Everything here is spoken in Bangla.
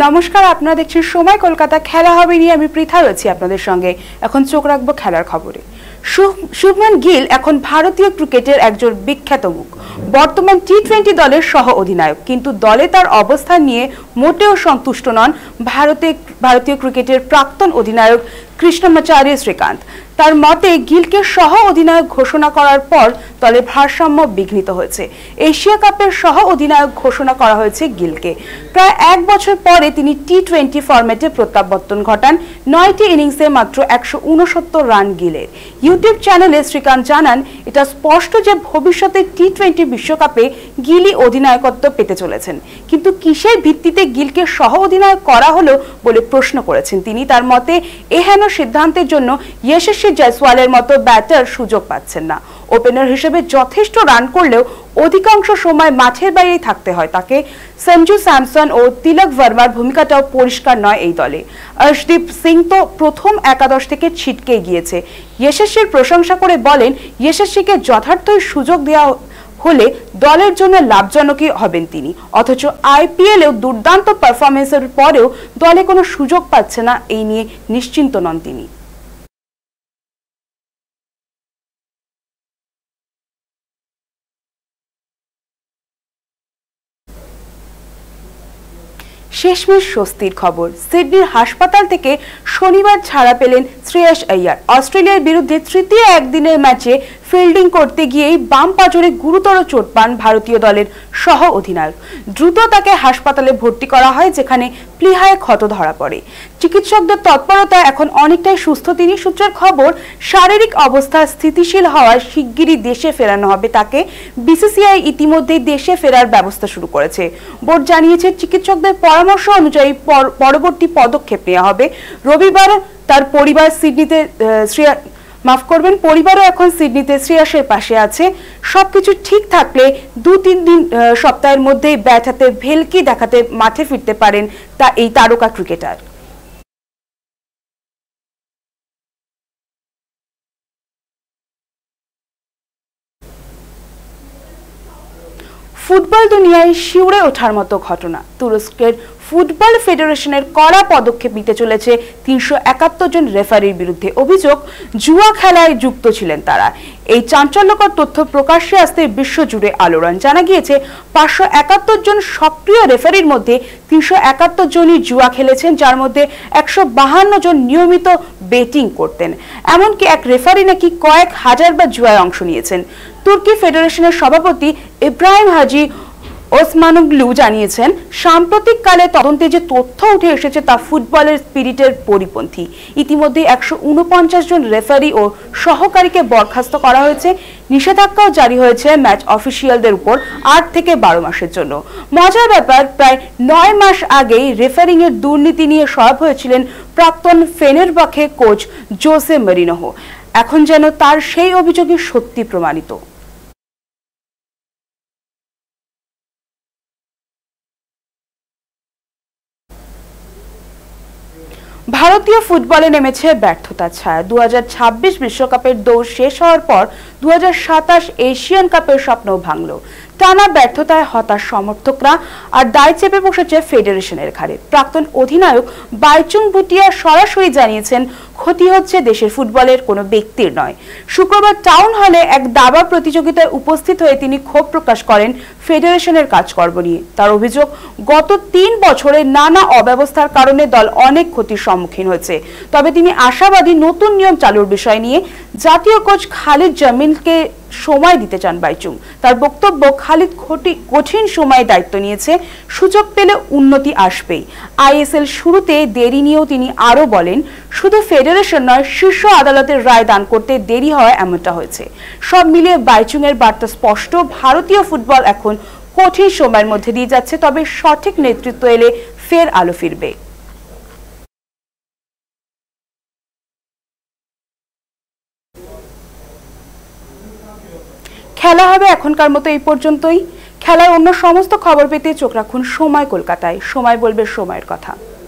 নমস্কার, আপনারা দেখছেন সময় কলকাতা। খেলা হবে নিয়ে আমি পৃথা রয়েছি আপনাদের সঙ্গে। এখন চোখ রাখবো খেলার খবরে। শুভমান গিল এখন ভারতীয় ক্রিকেটের একজন বিখ্যাত মুখ। বর্তমান টি-20 দলের সহ অধিনায়ক, কিন্তু দলে তার অবস্থান নিয়ে মোটেও সন্তুষ্ট নন ভারতীয় ক্রিকেটের প্রাক্তন অধিনায়ক কৃষ্ণমাচার্য শ্রীকান্ত। তার মতে গিলকে সহ অধিনায়ক ঘোষণা করার পর দলের ভারসাম্য বিঘ্নিত হয়েছে। এশিয়া কাপের সহ অধিনায়ক ঘোষণা করা হয়েছে গিলকে। প্রায় এক বছর পরে তিনি টি-20 ফরম্যাটে প্রত্যাবর্তন ঘটান। 9টি ইনিংসে মাত্র 169 রান গিলের। ইউটিউব চ্যানেলে শ্রীকান্ত জানান, এটা স্পষ্ট যে ভবিষ্যতে টি-20 বিশ্বকাপে গিলই অধিনায়কত্ব পেতে চলেছেন, কিন্তু কিসের ভিত্তিতে গিলকে সহ অধিনায়ক করা হলো বলে প্রশ্ন করেছেন তিনি। তার মতে এহেন সিদ্ধান্তের জন্য যশস্বী জয়সওয়ালের মতো ব্যাটার সুযোগ পাচ্ছেন না। ওপেনার হিসেবে যথেষ্ট রান করলেও অধিকাংশ সময় মাঠের বাইরেই থাকতে হয় তাকে। সঞ্জু স্যামসন ও তিলক ভার্মার ভূমিকাটাও পরিষ্কার নয় এই দলে। অর্শদীপ সিং তো প্রথম একাদশ থেকে ছিটকে গিয়েছে। যশস্বীর প্রশংসা করে বলেন, যশস্বীকে যথার্থই সুযোগ দেওয়া হলে দলের জন্য লাভজনকই হবেন তিনি। অথচ আইপিএলেও দুর্দান্ত পারফরমেন্সের পরেও দলে কোনো সুযোগ পাচ্ছে না, এই নিয়ে নিশ্চিন্ত নন তিনি। শেষমেশ স্বস্তির খবর। সিডনির হাসপাতাল থেকে শনিবার ছাড়া পেলেন শ্রেয়াস আইয়ার। অস্ট্রেলিয়ার বিরুদ্ধে তৃতীয় একদিনের ম্যাচে ফিল্ডিং করতে গিয়েই বাম পাঁজরে গুরুতর চোট পান ভারতীয় দলের সহ অধিনায়ক। দ্রুত তাকে হাসপাতালে ভর্তি করা হয়, যেখানে প্লীহায় ক্ষত ধরা পড়ে। চিকিৎসকদের তৎপরতায় এখন অনেকটাই সুস্থ তিনি। সূত্রের খবর, শারীরিক অবস্থা স্থিতিশীল হওয়ায় শিগগিরই দেশে ফেরানো হবে তাকে। বিসিসিআই ইতিমধ্যেই দেশে ফেরার ব্যবস্থা শুরু করেছে। বোর্ড জানিয়েছে, চিকিৎসকদের পরামর্শ অনুযায়ী পরবর্তী পদক্ষেপ নেওয়া হবে। রবিবার তার পরিবার পরিবারও এখন সিডনিতে শ্রেয়াসের পাশে আছে। সবকিছু ঠিক থাকলে 2-3 সপ্তাহের মধ্যেই ব্যাট হাতে ভেলকি দেখাতে মাঠে ফিরতে পারেন এই তারকা ক্রিকেটার। ফুটবল দুনিয়ায় শিউরে ওঠার মতো ঘটনা। তুরস্কের ফুটবল ফেডারেশনের কড়া পদক্ষেপ নিতে চলেছে 371 জন রেফারির বিরুদ্ধে। অভিযোগ, জুয়া খেলায় যুক্ত ছিলেন তারা। এই চাঞ্চল্যকর তথ্য প্রকাশ্যে আসতে বিশ্বজুড়ে আলোড়ন। জানা গিয়েছে, 571 জন সক্রিয় রেফারির মধ্যে 371 জনই জুয়া খেলেছেন, যার মধ্যে 152 জন নিয়মিত বেটিং করতেন। এমনকি এক রেফারি নাকি কয়েক হাজারবার জুয়ায় অংশ নিয়েছেন। তুর্কি ফেডারেশনের সভাপতি ইব্রাহিম হাজি ওসমানুগলু জানিয়েছেন, সাম্প্রতিককালে তদন্তে যে তথ্য উঠে এসেছে তা ফুটবলের স্পিরিটের পরিপন্থী। ইতিমধ্যে 149 জন রেফারি ও সহকারীকে বরখাস্ত করা হয়েছে। নিষেধাজ্ঞাও জারি হয়েছে ম্যাচ অফিসিয়ালদের উপর 8 থেকে 12 মাসের জন্য। মজার ব্যাপার, প্রায় 9 মাস আগেই রেফারিং এর দুর্নীতি নিয়ে সরব হয়েছিলেন প্রাক্তন ফেনেরবাখে কোচ জোসে মরিনহো। এখন যেন তার সেই অভিযোগই সত্যি প্রমাণিত। ভারতীয় ফুটবলে নেমেছে ব্যর্থতার ছায়া। 2026 বিশ্বকাপের দৌড় শেষ হওয়ার পর 2027 এশিয়ান কাপের স্বপ্নও ভাঙল। টানা ব্যর্থতায় হতাশ সমর্থকরা, আর দায় চেপে বসেছে ফেডারেশনের ঘাড়ে। প্রাক্তন অধিনায়ক বাইচুং ভুটিয়া সরাসরি জানিয়েছেন, ক্ষতি হচ্ছে দেশের ফুটবলের কোনো ব্যক্তির নয়। শুক্রবার টাউন হলে এক দাবা প্রতিযোগিতায় উপস্থিত হয়ে তিনি ক্ষোভ প্রকাশ করেন ফেডারেশনের কাজকর্ম নিয়ে। তার অভিযোগ, গত 3 বছরে নানা অব্যবস্থার কারণে দল অনেক ক্ষতির সম্মুখীন হয়েছে। তবে তিনি আশাবাদী নতুন নিয়ম চালুর বিষয় নিয়ে। জাতীয় কোচ খালিদ জামিলকে সময় দিতে চান বাইচুং। তার বক্তব্য, খালিদ কঠিন সময়ে দায়িত্ব নিয়েছে, সুযোগ পেলে উন্নতি আসবেই। আইএসএল শুরুতে দেরি নিয়েও তিনি আরো বলেন, শুধু ফেডারেশন নয়, শীর্ষ আদালতের রায় দান করতে দেরি হয় এমনটা হয়েছে। সব মিলিয়ে বাইচুং এর বার্তা স্পষ্ট, ভারতীয় ফুটবল এখন কঠিন সময়ের মধ্যে দিয়ে যাচ্ছে, তবে সঠিক নেতৃত্ব এলে ফের আলো ফিরবে। খেলা হবে এখনকার মতো এই পর্যন্তই। খেলার অন্য সমস্ত খবর পেতে চোখ রাখুন সময় কলকাতায়। সময় বলবে সময়ের কথা।